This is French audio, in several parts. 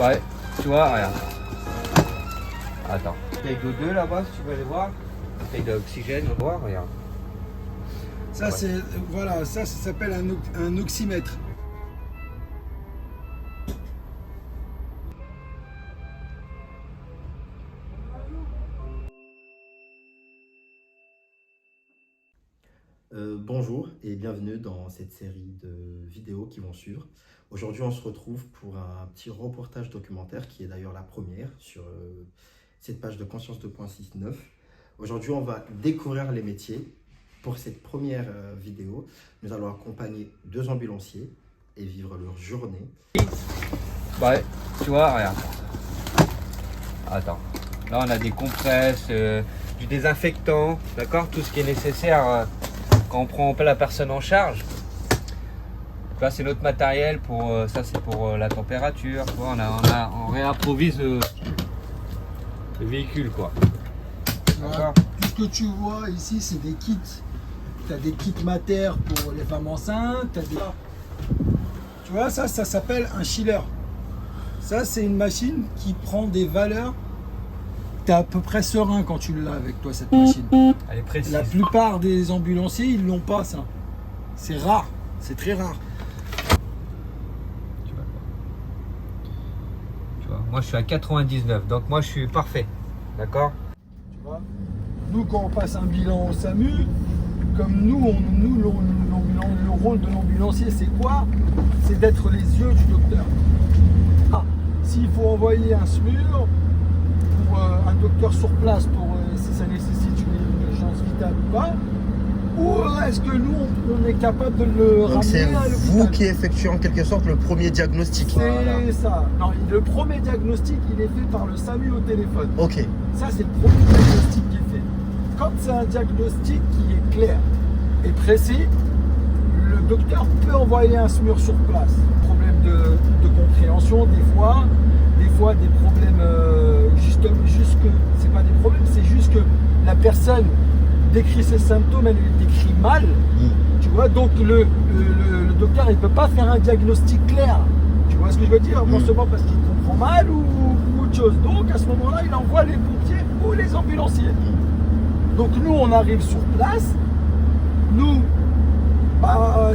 Ouais, tu vois, regarde. Attends. Bouteille d'eau 2 là-bas, si tu veux aller voir. Bouteille d'oxygène, on va voir, regarde. Ça, c'est, voilà, ça s'appelle un oxymètre. Bonjour et bienvenue dans cette série de vidéos qui vont suivre. Aujourd'hui, on se retrouve pour un petit reportage documentaire qui est d'ailleurs la première sur cette page de Conscience 2.69. Aujourd'hui, on va découvrir les métiers. Pour cette première vidéo, nous allons accompagner deux ambulanciers et vivre leur journée. Ouais, tu vois, regarde. Attends. Là, on a des compresses, du désinfectant, d'accord? Tout ce qui est nécessaire quand on prend la personne en charge. Donc là, c'est notre matériel pour ça, c'est pour la température. Tu vois, on réimprovise le véhicule, quoi. Voilà. Tout ce que tu vois ici, c'est des kits. Tu as des kits mater pour les femmes enceintes. Tu vois, ça s'appelle un chiller. Ça, c'est une machine qui prend des valeurs. Tu es à peu près serein quand tu l'as avec toi, cette machine. Elle est précise. La plupart des ambulanciers, ils l'ont pas, ça. C'est rare. C'est très rare. Tu vois, moi, je suis à 99, donc moi, je suis parfait. D'accord? Tu vois, nous, quand on passe un bilan au SAMU, comme le rôle de l'ambulancier, c'est quoi? C'est d'être les yeux du docteur. S'il faut envoyer un SMUR pour un docteur sur place, pour si ça nécessite une urgence vitale ou pas, ou est-ce que nous, on est capable de le Donc ramener c'est à l'hôpital? vous qui effectuez en quelque sorte le premier diagnostic. C'est ça. Non, le premier diagnostic, il est fait par le SAMU au téléphone. Ok. Ça, c'est le premier diagnostic qui est fait. Quand c'est un diagnostic qui est clair et précis, le docteur peut envoyer un SMUR sur place. Problème de compréhension, des fois des problèmes, juste que c'est pas des problèmes, c'est juste que la personne décrit ses symptômes, elle les décrit mal. Tu vois, donc le docteur, il peut pas faire un diagnostic clair. Tu vois ce que je veux dire? Non seulement parce qu'il comprend mal ou autre chose. Donc à ce moment-là, il envoie les pompiers ou les ambulanciers. Donc nous, on arrive sur place. Nous,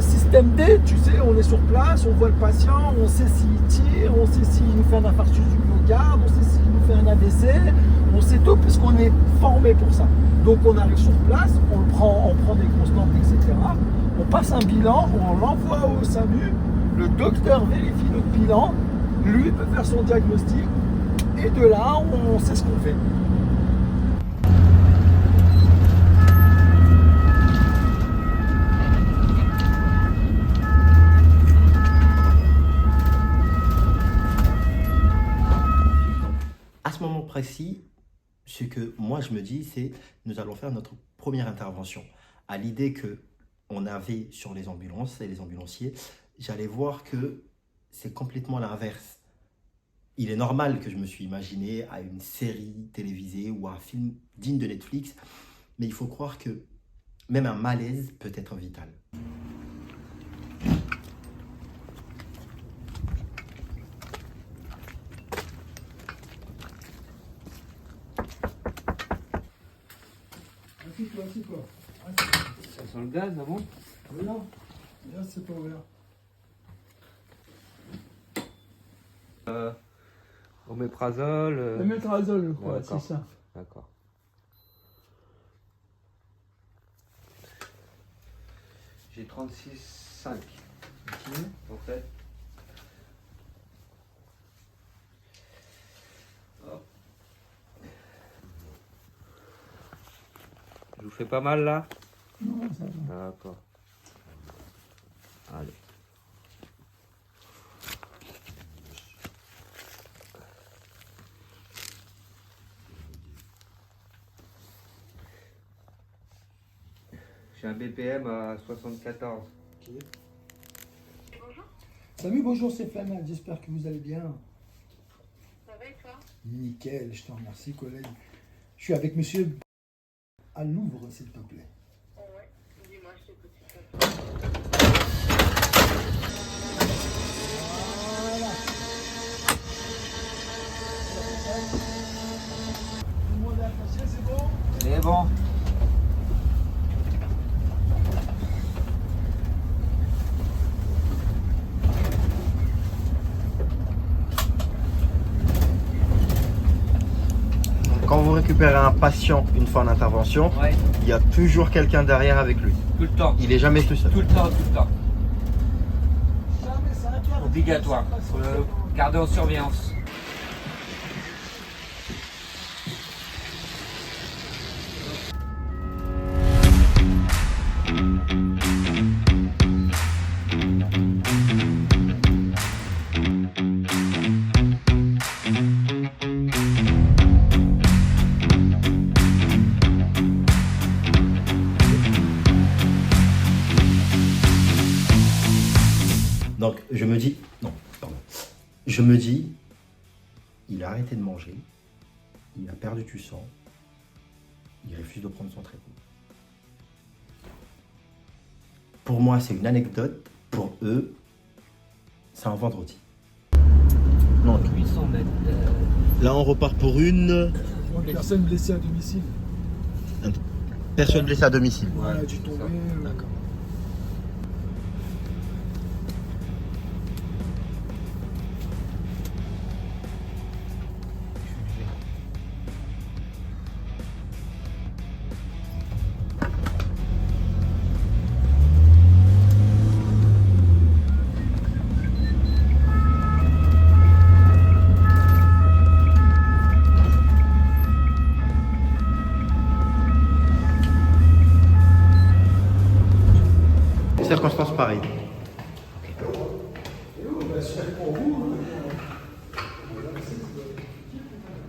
système D, tu sais, on est sur place, on voit le patient, on sait s'il tire, on sait s'il nous fait un infarctus du myocarde, on sait s'il nous fait un AVC, on sait tout parce qu'on est formé pour ça. Donc on arrive sur place, on prend des constantes, etc. On passe un bilan, on l'envoie au SAMU, le docteur vérifie notre bilan, lui peut faire son diagnostic, et de là, on sait ce qu'on fait. À ce moment précis, ce que moi je me dis, c'est nous allons faire notre première intervention. À l'idée que on avait sur les ambulances et les ambulanciers, j'allais voir que c'est complètement l'inverse. Il est normal que je me suis imaginé à une série télévisée ou à un film digne de Netflix, mais il faut croire que même un malaise peut être vital. Assis-toi. Ça sent le gaz, ah bon? Oui, non. Là, c'est pas ouvert. Oméprazole. Le métrazole, je crois, D'accord. c'est ça. D'accord. J'ai 36,5 en fait. Hop. Je vous fais pas mal là? Non, ça va. D'accord. Allez. J'ai un BPM à 74. Ok. Salut, bonjour, c'est Flamand. J'espère que vous allez bien. Ça va et toi? Nickel, je te remercie, collègue. Je suis avec monsieur à Louvre, s'il te plaît. Ouais, dis-moi, je t'écoute. Voilà. C'est bon. Quand vous récupérez un patient une fois en intervention, Ouais, il y a toujours quelqu'un derrière avec lui. tout le temps. Il est jamais tout seul. Tout le temps, tout le temps. Jamais 5 heures. Obligatoire. Faut le garder en surveillance. Donc je me dis, non, pardon. Je me dis, il a arrêté de manger, il a perdu du sang, il refuse de prendre son traitement. Pour moi, c'est une anecdote. Pour eux, c'est un vendredi. Donc 800 mètres. là, on repart pour une Personne blessée à domicile. personne blessée à domicile. Voilà, du tombé. D'accord. Circonstances pareilles.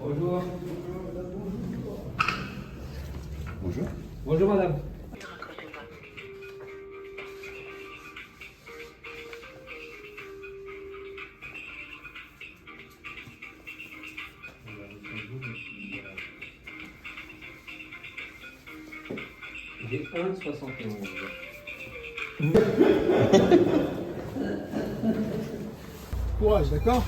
Bonjour. Bonjour. Bonjour madame. J'ai 1,71. Courage, d'accord?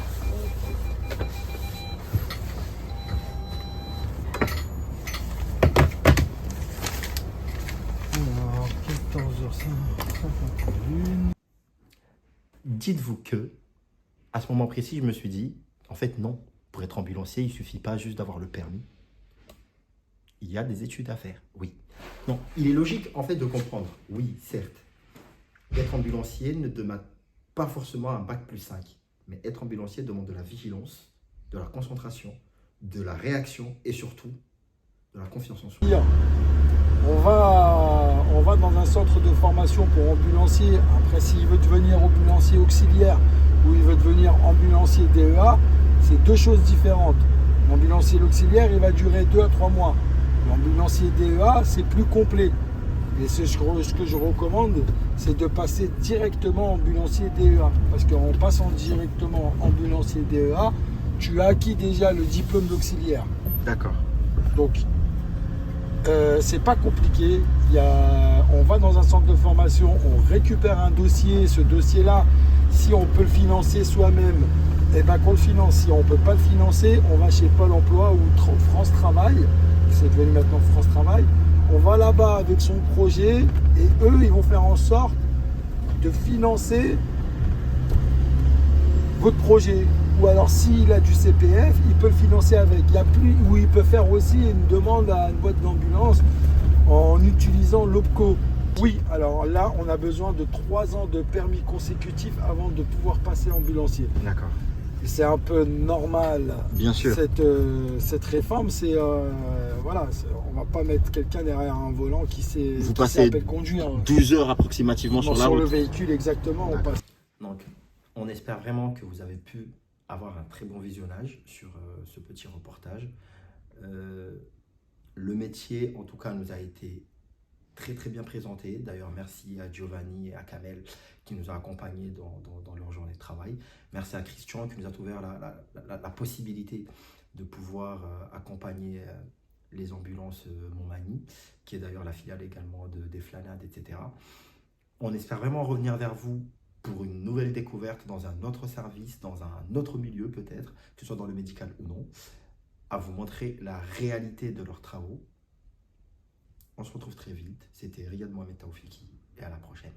Alors, 14h51. Dites-vous que, à ce moment précis, je me suis dit, en fait, non. Pour être ambulancier, il ne suffit pas juste d'avoir le permis. Il y a des études à faire, oui. Non, il est logique, en fait, de comprendre. Oui, certes, être ambulancier ne demande pas forcément un bac plus 5. Mais être ambulancier demande de la vigilance, de la concentration, de la réaction et surtout, de la confiance en soi. Bien. On va dans un centre de formation pour ambulancier. Après, s'il veut devenir ambulancier auxiliaire ou il veut devenir ambulancier DEA, c'est deux choses différentes. L'ambulancier auxiliaire, il va durer 2 à 3 mois. L'ambulancier DEA, c'est plus complet. Et ce que je recommande, c'est de passer directement ambulancier DEA. Parce qu'en passant directement ambulancier DEA, tu as acquis déjà le diplôme d'auxiliaire. D'accord. Donc, c'est pas compliqué. On va dans un centre de formation, on récupère un dossier. Ce dossier-là, si on peut le financer soi-même, eh ben qu'on le finance. Si on ne peut pas le financer, on va chez Pôle emploi ou France Travail. C'est devenu maintenant France Travail. On va là-bas avec son projet et eux, ils vont faire en sorte de financer votre projet. Ou alors s'il a du CPF, il peut le financer avec. Il y a plus, ou il peut faire aussi une demande à une boîte d'ambulance en utilisant l'OPCO. Oui, alors là, on a besoin de 3 ans de permis consécutifs avant de pouvoir passer ambulancier. D'accord. C'est un peu normal. Bien sûr. Cette réforme, c'est voilà, on va pas mettre quelqu'un derrière un volant qui sait conduire. 12 heures approximativement sur la route. Sur le véhicule, exactement. On passe. Donc, on espère vraiment que vous avez pu avoir un très bon visionnage sur ce petit reportage. Le métier, en tout cas, nous a été très très bien présenté. D'ailleurs, merci à Giovanni et à Kamel qui nous a accompagnés dans leur journée de travail. Merci à Christian qui nous a ouvert la possibilité de pouvoir accompagner les ambulances Montmagny, qui est d'ailleurs la filiale également des Flanades, etc. On espère vraiment revenir vers vous pour une nouvelle découverte dans un autre service, dans un autre milieu peut-être, que ce soit dans le médical ou non, à vous montrer la réalité de leurs travaux. On se retrouve très vite. C'était Riyad Mohamed Taoufiki et à la prochaine.